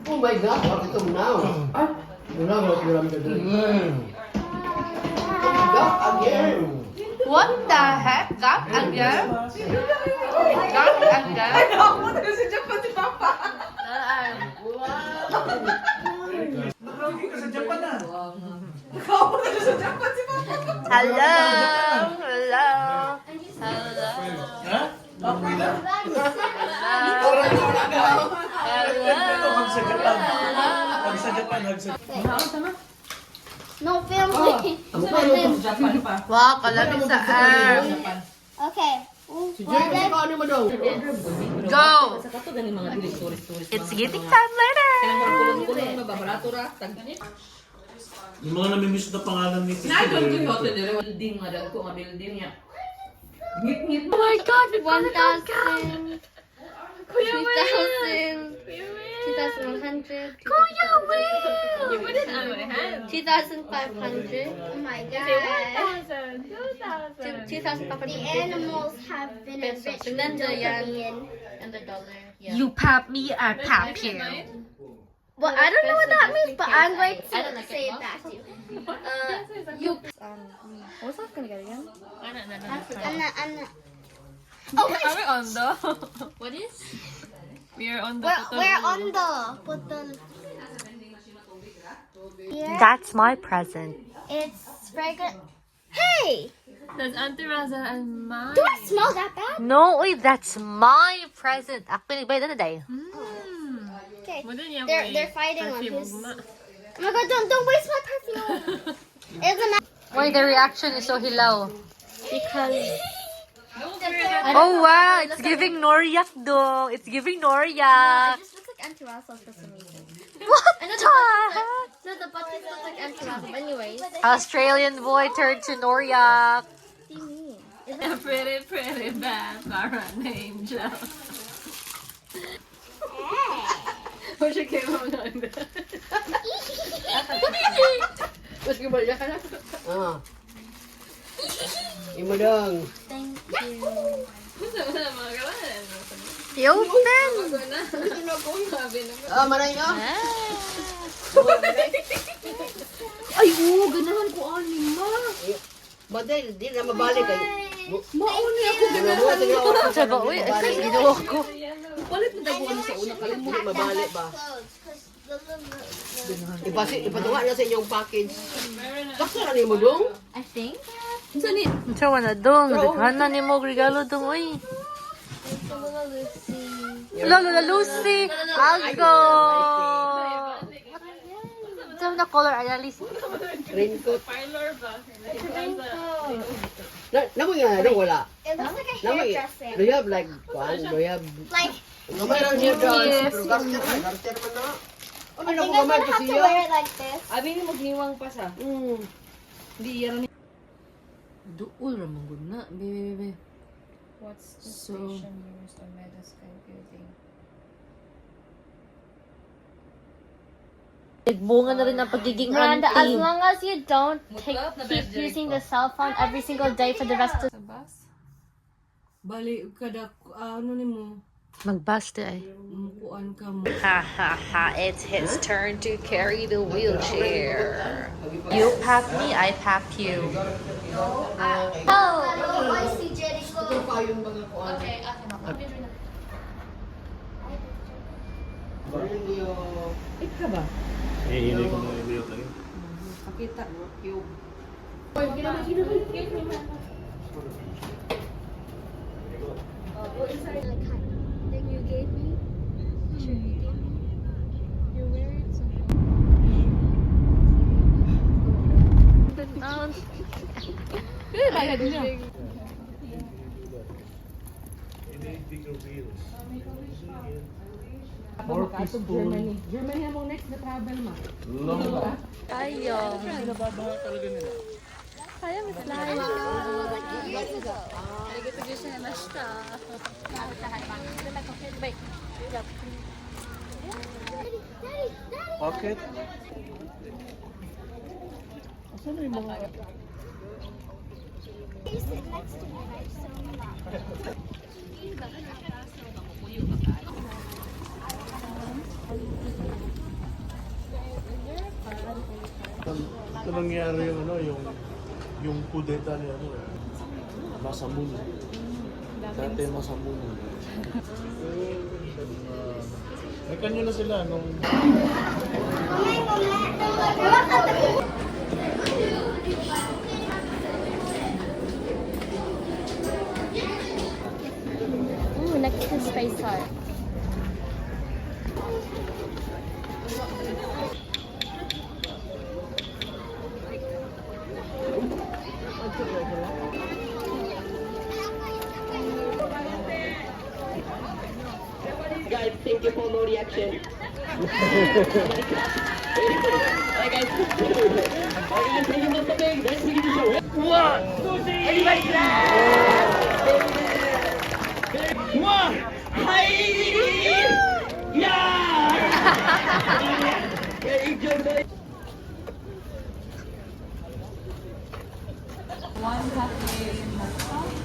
Oh my God, what is it now? Wala mo sila mga Gap again. What the heck? Gap again? Gap again? Ako na sa Japan si Papa. Nakauwi ka sa Japan na. Ako na sa Japan si Papa. Hello! Hello! Hello! Ha? Okay na. Hello! Hag sa Japan. Hag sa Japan, hag sa Japan. No, film me. Japan pa. Wow, kalapit sa arm. Okay. Si Jerry, ikaw ano mo daw? Go! Sa kato ganing mga dili tourist. It's getting time later! Kulong mababarato ra. Yung mga namimiss na pangalan ni Tito. Naidon ko hotel dire building nga dagko nga building niya. Ngit-ngit Oh my God! 1,000. 2,000. 2,100. Kuya Will! You put it on my hand. 2,500. Oh my God. 2,500. The animals have been enriched with billion. And the dollar. Yeah. You pap me, I pap you. Well, I don't know what that means, but I'm going I don't to like say it. it back to you. You. What's that gonna get again? I'm not. Oh, Are we on the? What is? We are on the. we're on the putol. Here, That's my present. it's fragrant. Hey, That's Auntie Raza and mine. do I smell that bad? No, wait, that's my present. Ako nagbayad na day. Okay. Mo din yung They're fighting on perfume his. ugma. Oh my God! Don't waste my perfume. It doesn't matter Why the reaction is so hilaw? because. Oh wow, it's giving Noriak though. It's giving It Noriak. just looks like Antirasa for some reason. What I know the heck? No, the buttons look like Antirasa. Anyways, what Australian boy turned to Noriak. do you mean? Is A pretty, pretty bad parent angel. Hey. Oh, she came on under. Mas gimana ka na? Imo dong. Thank you. Wala mga kawalan. Yopen. Maray ka? Ay, ganahan ko ani ma. Baday, di na mabalik ay. Mauni ako Ginawa ganahan. Sabi, uy, ito ginawa ko. Palit na dago ano sa una kalimutan. Mabalik ba? Clothes, Ipatunga na sa inyong package. Sakto na mo dong? I think. Unsa ni? Sa wala dong. Daghan na ni mo regalo dong, uy. It's a little Lucy. Lola Lucy. Algo. Ito na color, Alice. Raincoat. Parlor ba? Namo nga na wala. It looks like a Namo hairdresser. do you have like one? Do you have Like, Gamay lang niya dance. Pero garter man na. Ano I na think ko I'm gamay gonna ko have to siya? wear it like this. Abi ni magniwang pa sa. Di yaran ni. Duol ra man gud na. Be. What's the So- station used on Metasky building? Bunga na rin ang pagiging Miranda, as auntie. long as you don't Mutlap na keep best using Jericho. the cell phone every single day for the rest of Sa bus? Bali kada ano nimo Magbaste ay. kuan ka mo. Ha ha ha, it's his turn to carry the wheelchair. You pap me, I pap you. Oh, I see Jericho. Ito pa yung mga kuan. Okay. Ika ba? Eh, hindi ko na i-build lagi. Pakita. Then you gave me. Sure you gave me. You're wearing something. Bigger wheels. More peaceful. Germany. Germany among next na travel ma. Long ba? Ayo. Nababaha talaga nila. Pocket? Asan na yung mga... You sit next to me. I'm so much. nangyari yung ano, yung kudeta ni ano, Masamune. Dati Masamune. May kanyo na sila nung... Ooh, next to Space Hut. Guys, thank you for no reaction. Alright guys. Alright guys, thank you for coming. Nice to meet you. One, two, three. Everybody clap. One. Hi. Yeah. Yeah, enjoy the.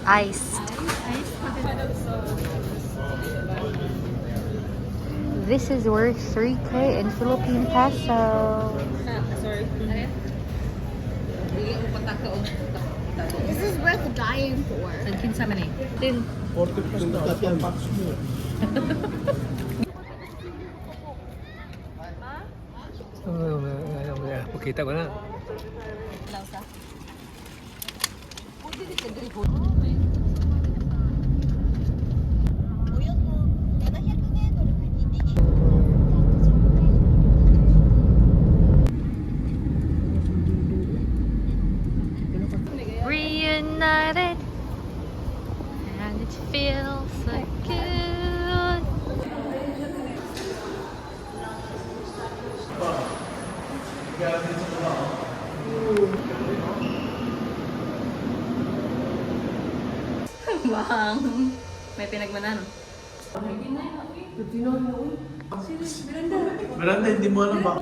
Iced. This is worth 3K in Philippine peso. Sorry. This is worth dying for. Kinsa man eh. 40 plus na. Packs mo. Pakita ko na. Reunited, and it feels so good. Bang. May pinagmanan. Miranda, hindi mo alam ba?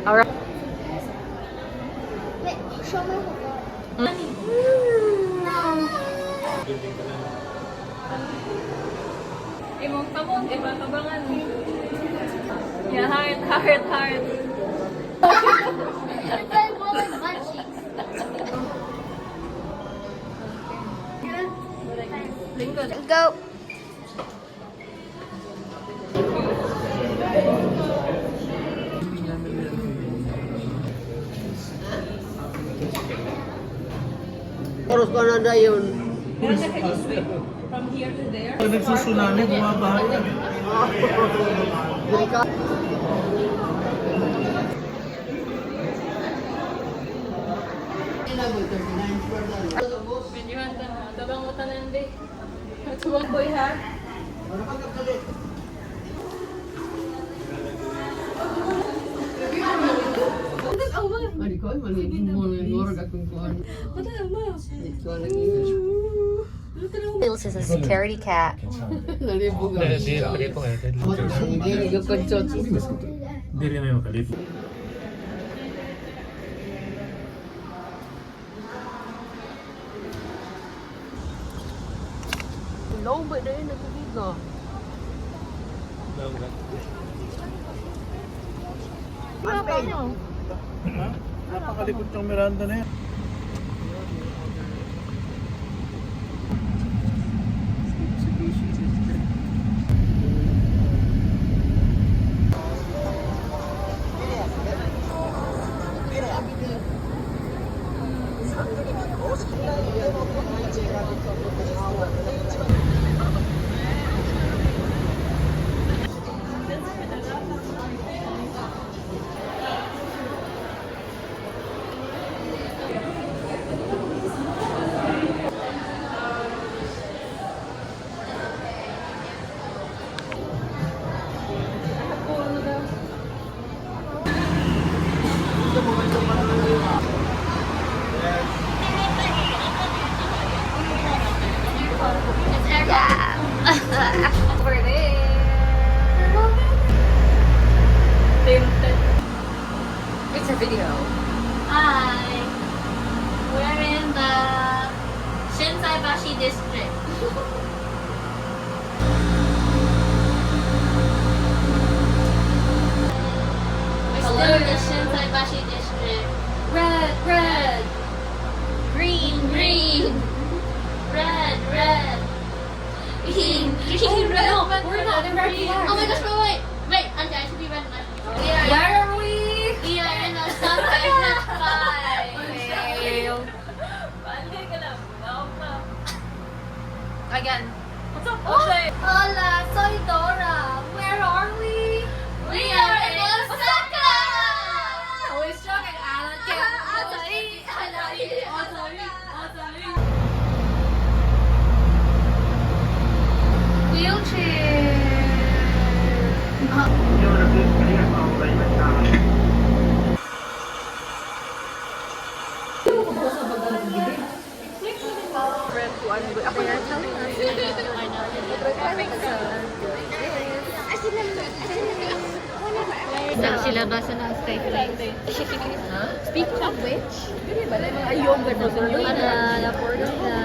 Alright. Wait, show my Imong tamon, iba tabangan. Yeah, heart. It's like more like butt cheeks. Let's go. Oras ko na yun. From here to there. Pag nagsusunami, bumabahay kami. Videohan ka na. Tabang mo tanan di. Tuwang boy ha. This is a security cat. Hindi po nga. Hindi rin na yung kalito. Napakalikot yung Miranda na yan. Over there. It's a video. Hi. We're in the Shinsaibashi district. Hibashi district. Red, red. Green, green. Red, red. Green, green, red. No, we're not green. Oh my gosh, wait. Auntie, I should be red. Where are we? We are in the Sunset Sky. Again. Hola, soy Dora. Where are we? We are in Osaka. We're strong and Nagsilabasan ng skyflight. Speaking of which, ayong gano'n. Na-porto na.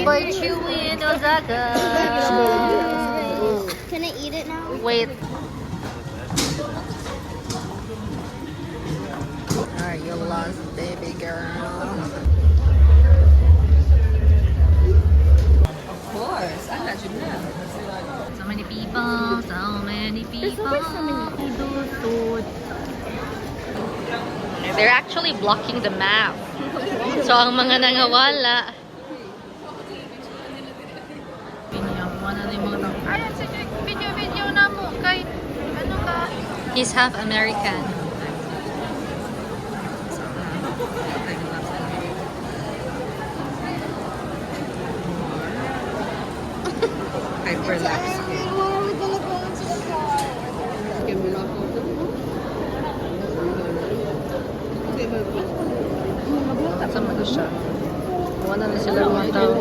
For Chewy in Osaka. Can I eat it now? Wait. Are you lost, baby girl? Of course. I got you now. So many people, so many people. They're actually blocking the map. So ang mga nangawala. Video na mo kay ano ka? He's half American. Hyper-relax. When are we gonna go into the car? Sama na siya. Wala na sila mga tao.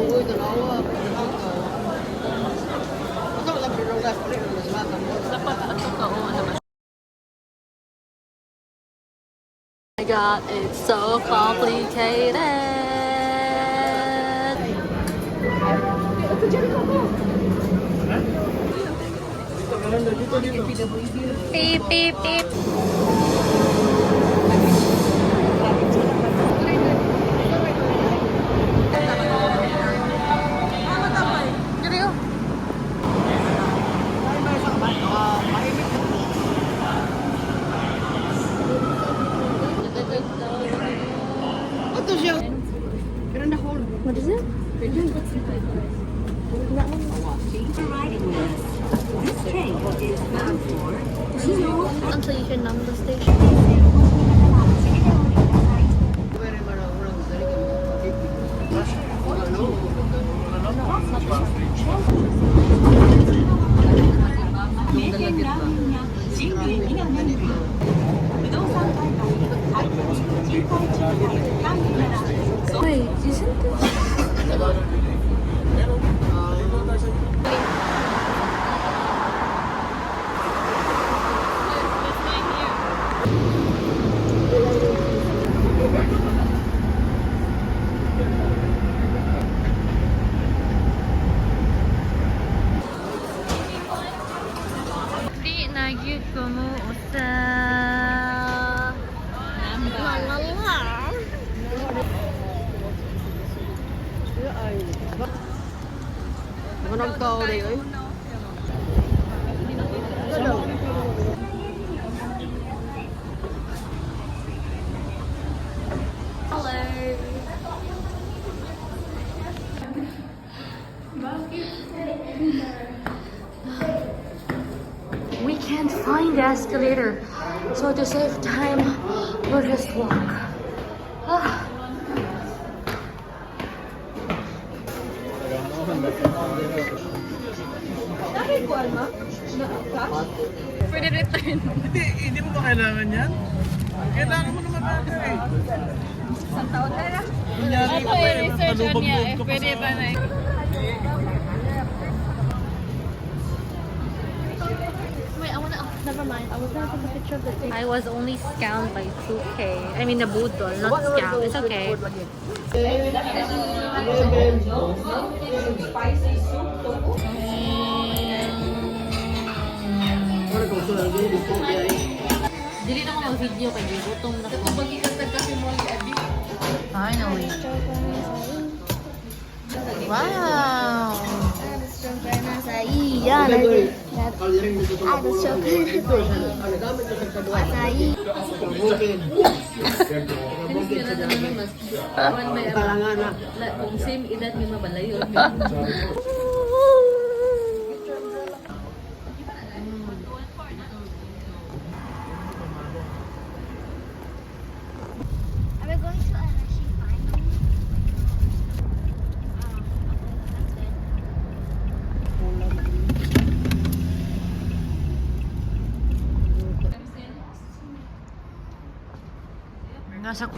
Oh my god, it's so complicated. Beep, beep, beep. What is it? Until you can number the station. Wait, isn't this? Di na gyud ko mo usa. We can't find the escalator, so to save time, we'll just walk. Ah. For the return. Hindi mo ba kailangan yan? Kailangan mo naman natin eh. Isang taon na lang. Kunyari ka pa eh, palubag loob ka pa sa... Wait, I wanna. Never mind. I was gonna take a picture of the thing. I was only scammed by 2K. I mean, the budol, not scam. It's okay. Dili na ko mag-video kay gutom na ko. Finally. Wow. Yan. Ada chocolate. Acai. Kung same edad ni mabalayo. Are we going to Arashi finally? Nasa...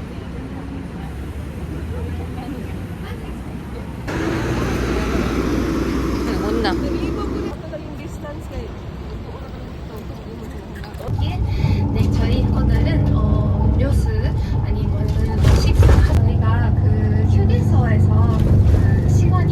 Una. 네, 저희 오늘은 음료수 아니면 식사 저희가 그 휴게소에서 그 시간이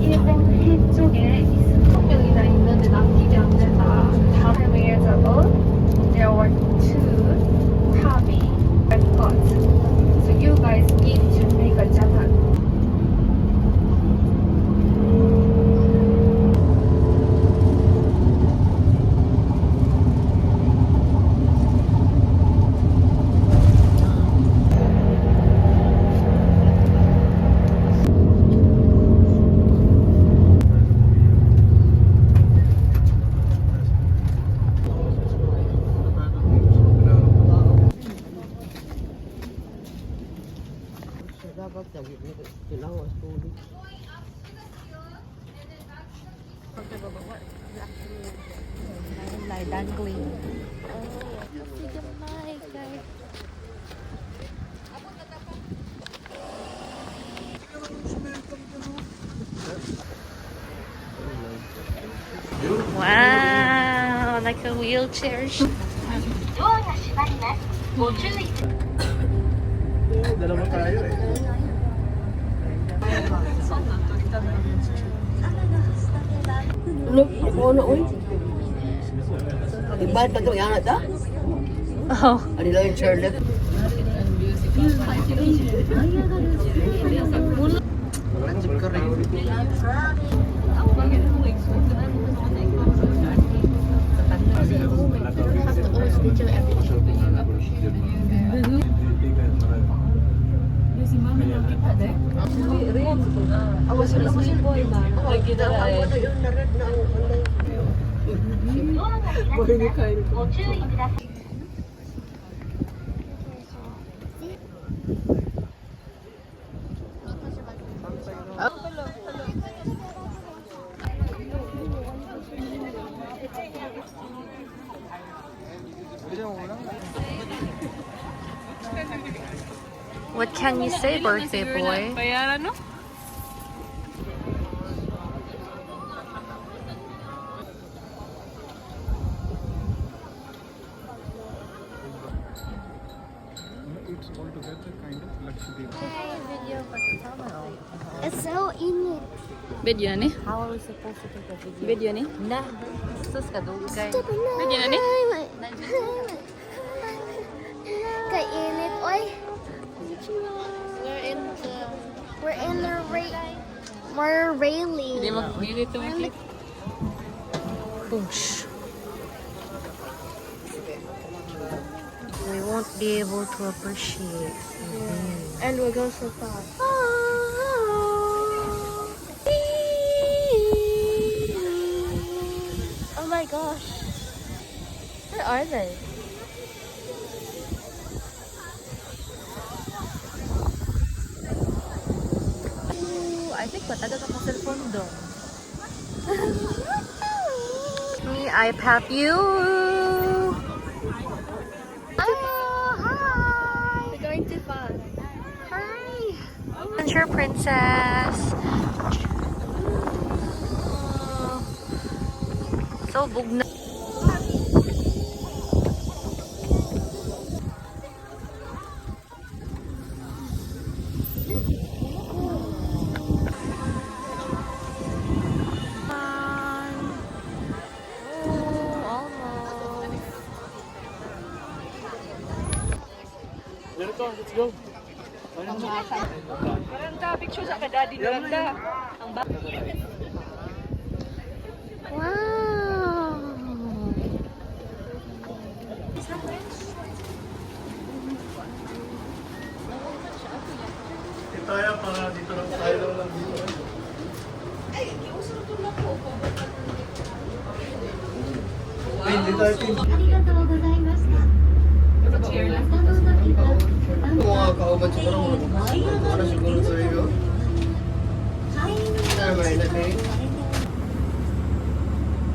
일본 해쪽에 이스통령이나 있는데 남기지 않는다. 다른 위에서도 there were two tabby and goats. So you guys need to make a Japan. Like dangling. Wow, like a wheelchair. Dalawa tayo eh. Iba pa itong yangat ha? Oh. Ano lang yung chairlift? What can you say, birthday boy? Bayaran, no? It's so in it. Video na ni? How are we supposed to take a video? Video ni? Na, sus ka dugay. Video na ni? Kainit, oy. We're in the we're railing. Hindi mo dito mo. Push. We won't be able to appreciate. And we're going so far. Oh my gosh. Where are they? Ooh, I think matagal ka cellphone doon. Me, I pap you. Oh, hi. We're going too fast. Hi. Adventure princess. So bugna. Let's go. Wow. Tayo para dito lang tayo lang dito. Ay, hindi tayo team. ありがとうございました。Mga kauban siguro para siguro sa iyo. Tama yun natin.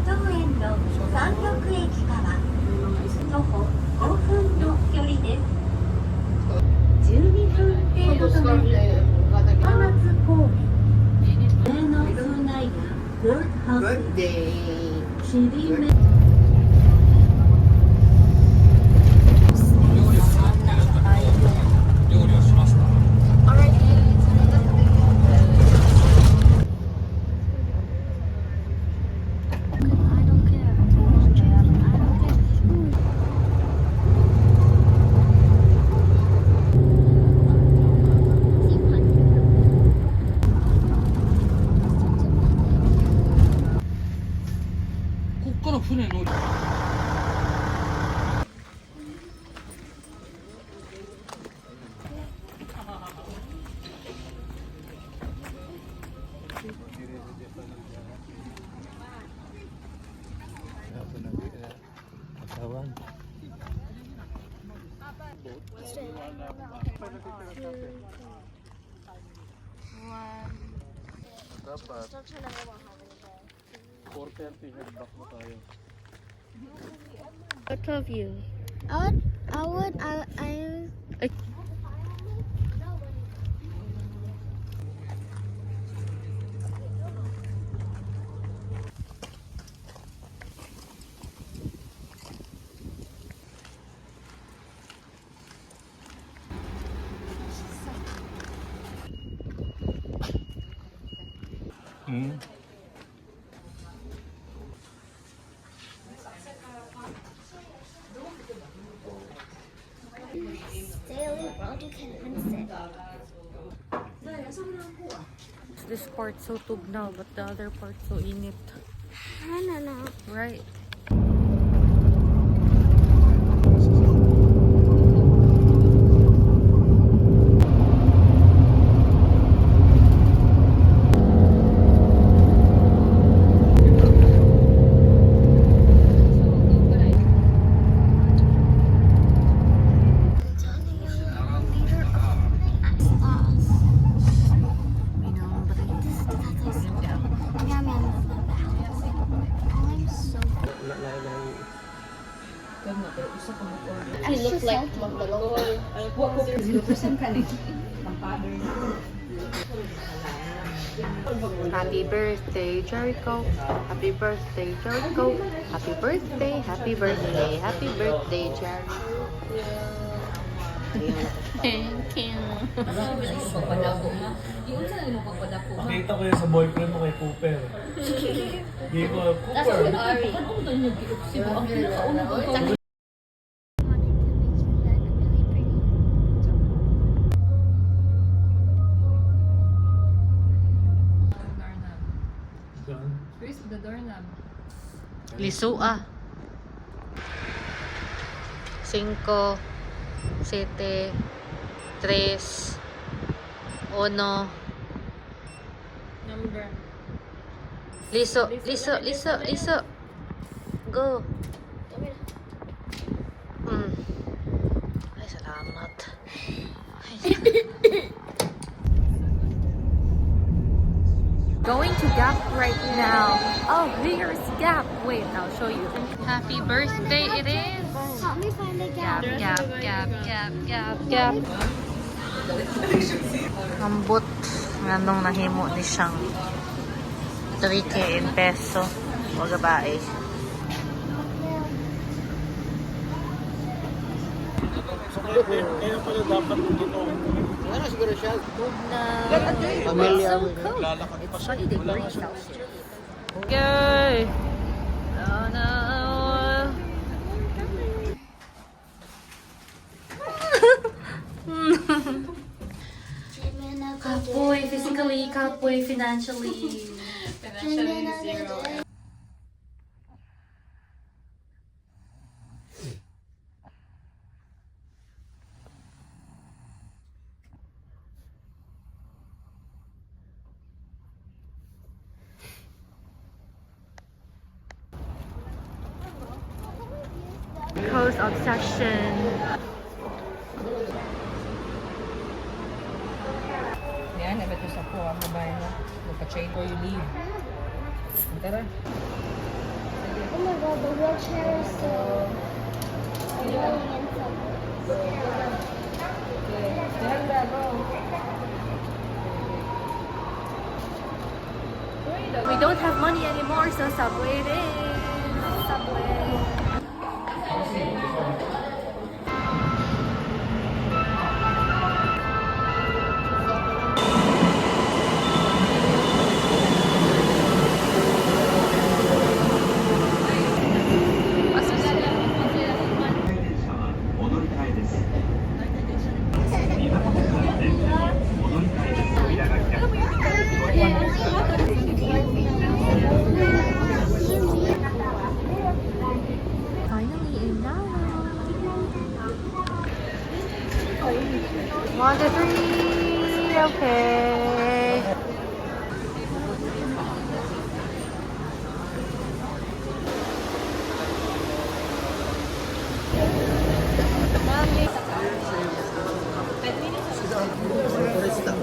当園の山麓駅から徒歩5分の距離です。12分程度となり、浜松公園、上野風内がローハウ Good day. ス、ちりめ。こっから船乗る。Dapat 4:30 head back na tayo. What of you? This part so tugnaw, but the other part so init. I don't know. Right. You look like Happy birthday, Jericho. Happy birthday, Jericho. Happy birthday, happy birthday, happy birthday, Jericho. Thank you. Nakita ko yan sa boyfriend mo kay Cooper. Hindi ko, Cooper. Where's the doorknob? Liso ah. 5, 7, 3, 1. Number. Liso, liso, liso, liso. Go. Ay, salamat. Going to Gap right now. Oh, here's Gap. Wait, I'll show you. Happy birthday it is. Help me find the gap. Gap, Gap, Gap, Gap, Gap. Ambot. Nganong nahimo ni siyang 3K in peso. O gabae. Kaya pala dapat dito. Ano siguro siya? So cool. It's 20 degrees Celsius. Okay. Oh no. Kapoy physically, kapoy financially. Pose obsession. Yan, nabat ko sa po ang babae mo. Magpa-chain or you leave. Tara. Oh my god, the wheelchair is so annoying and We don't have money anymore, so Subway it is. Subway. Finally in now. 1, 2, 3. Okay.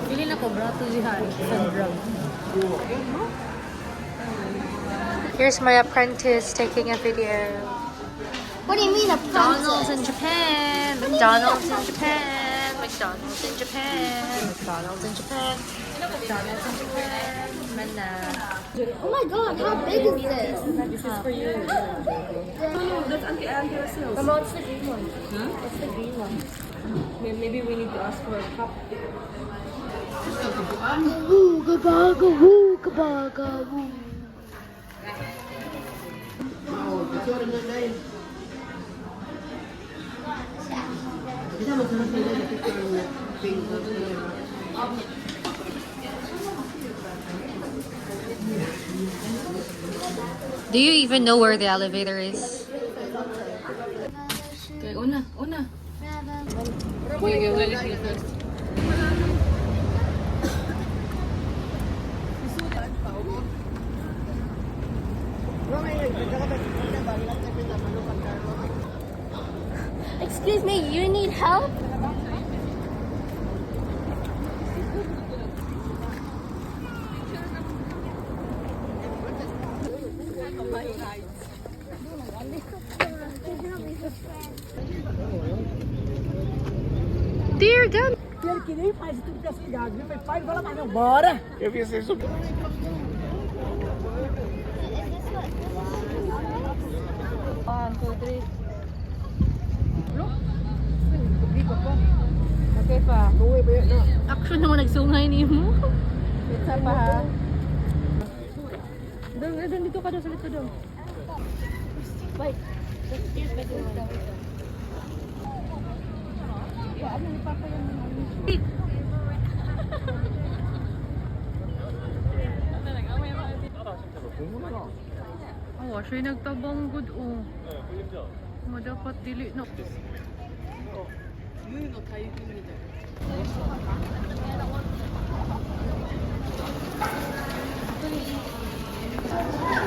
Pili na ko, brato lihan. Sandra. Here's my apprentice taking a video. What do you mean a McDonald's in Japan. McDonald's in Japan. McDonald's in Japan. McDonald's in Japan. McDonald's in Japan. Mana. Oh my god, how big is this? This is for you. That's Auntie Angela's sales. Come on, it's the green one. Huh? It's the green one. Maybe we need to ask for a cup. Wooga baga, wooga baga, woo. Do you even know where the elevator is? Okay, una. Excuse me, you need help? Dear God. Eu fiz isso. Okay pa. Action naman nagsungay ni mo. Isa pa ha. Doon, dito ka doon sa likod doon. Oh, siya nagtabang good oh. Mo dapat dili no.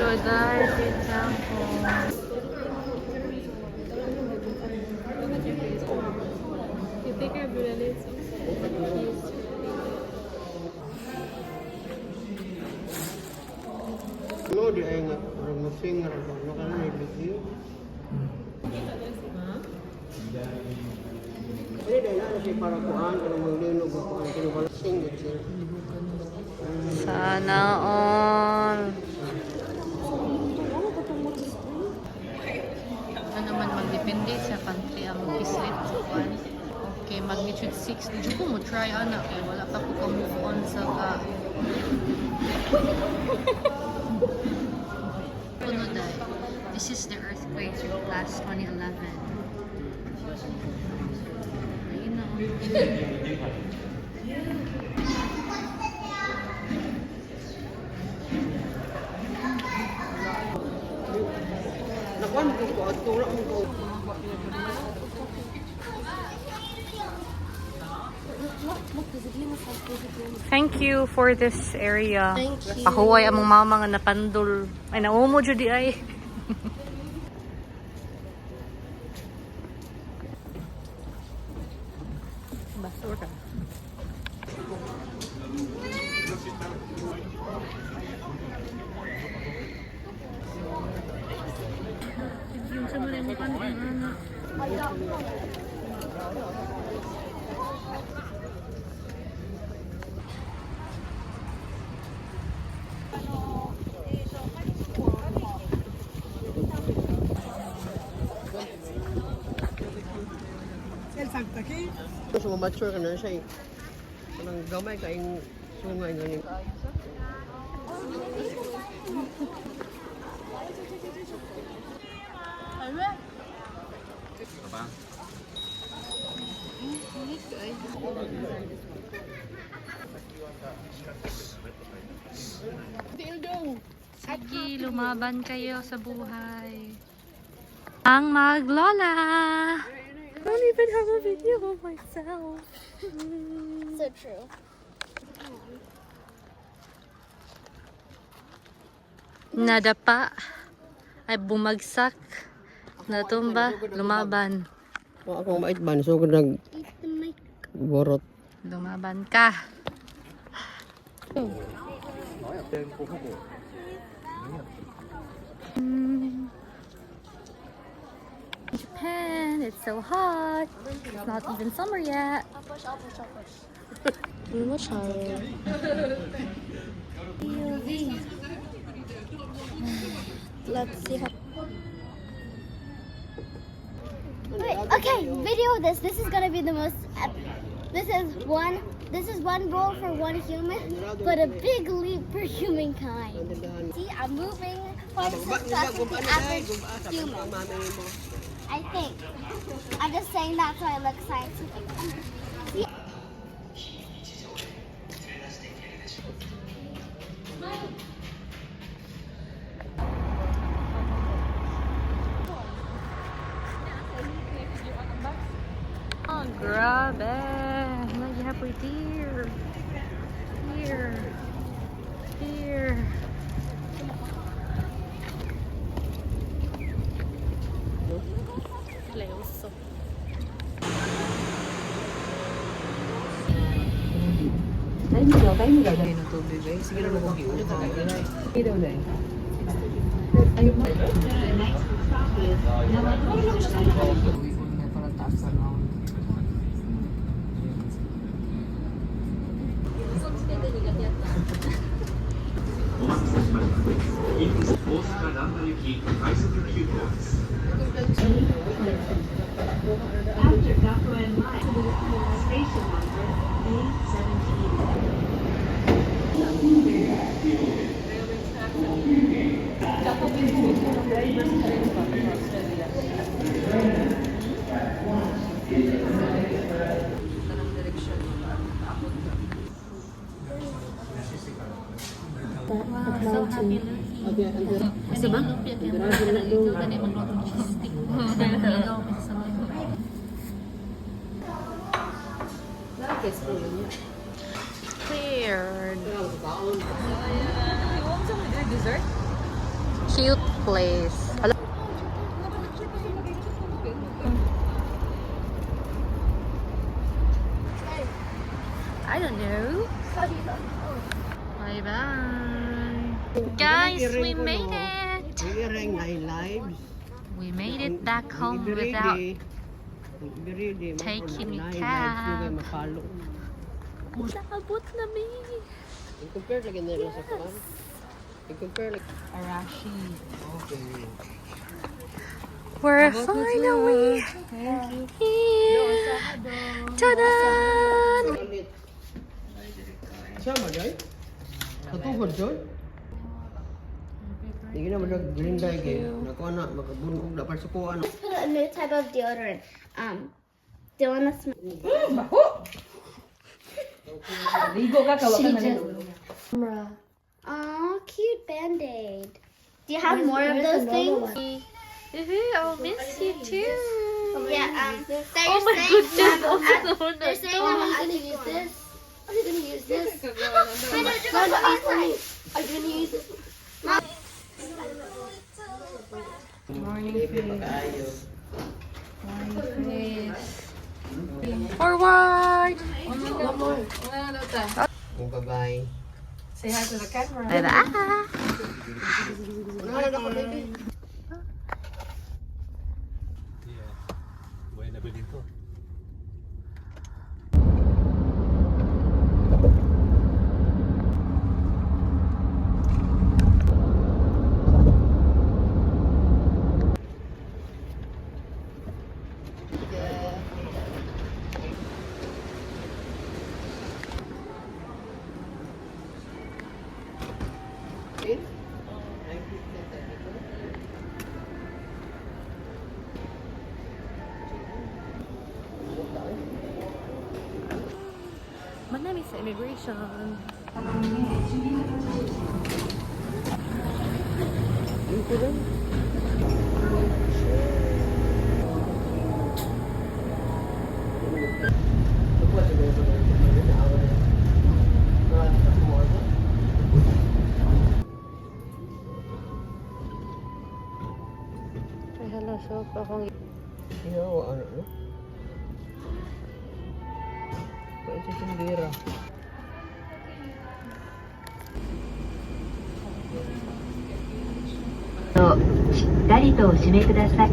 So guys, it's example. Lasing nga rin. Ano ka na video? Hindi dahil ano siya para kuhaan. Pero maglinog ako ang kinubalasing. Sana all. Ano naman magdepende sa country ang bislit. Okay, magnitude 6. Di ko mo try anak eh. Wala pa ko move on sa ka. This is the earthquake last 2011. Ayun na. Nakuha mo ko at tulak mo ko. Thank you for this area. Thank you. Pahuway among mama nga napandol. Ay, naumo dyan di ay. Basura. Yung sa mga mo kan anak. So, mature ka na siya eh. Anong gamay ka yung sungay ganyan. Sige, lumaban kayo sa buhay. Ang maglola! I don't even have a video of myself. So true. Nadapa. Ay bumagsak. Natumba. Lumaban. Kung ako mait ba, so ko borot. Lumaban ka. Japan, it's so hot. It's not even summer yet. I'll push. Let's see how. Wait, okay, video this. This is gonna be the most epic. This is one roll for one human, but a big leap for humankind. See, I'm moving farther faster than the average human. I think. I'm just saying that so I look scientific. See? Oh, grabe. Nagyapoy deer. Here. Here. Leoso. Ay, ng tubig eh. Sige na mo kung giulit na kayo. Hindi daw dahil. Ayun mo. Parang taas na ako. Wow, so happy Lucy. Kasi ba? Weird. Cute place. I don't know. Bye bye. Guys, we made it. Ring 9 lives. We made it back home without taking a cab. Naabot namin. I-compare lagi nila sa kuwan. I-compare lagi. Arashi. Okay. We're finally here. Ta-da! Sama, Joy? Katuhod, Joy? Hindi na mag-grinday kayo. Nakuha na, magkabunog na parsukuan. Let's put a new type of deodorant. Do you want to smell? Ligo ka, kawa ka na Aw, cute Band-Aid. Do you have more of those things? I'll miss you too. Yeah, they're Oh my saying, goodness! Oh no, no, they're saying I'm gonna use this. I'm gonna use this. I'm gonna use this. Forward! Bye-bye. Say hi to the camera. Bye-bye! Wala na ako, baby. Buhay na ba dito? Manami sa immigration. Ay, hala, so akong Ano, no? Pwede sa sindira. しっかりとお締めください。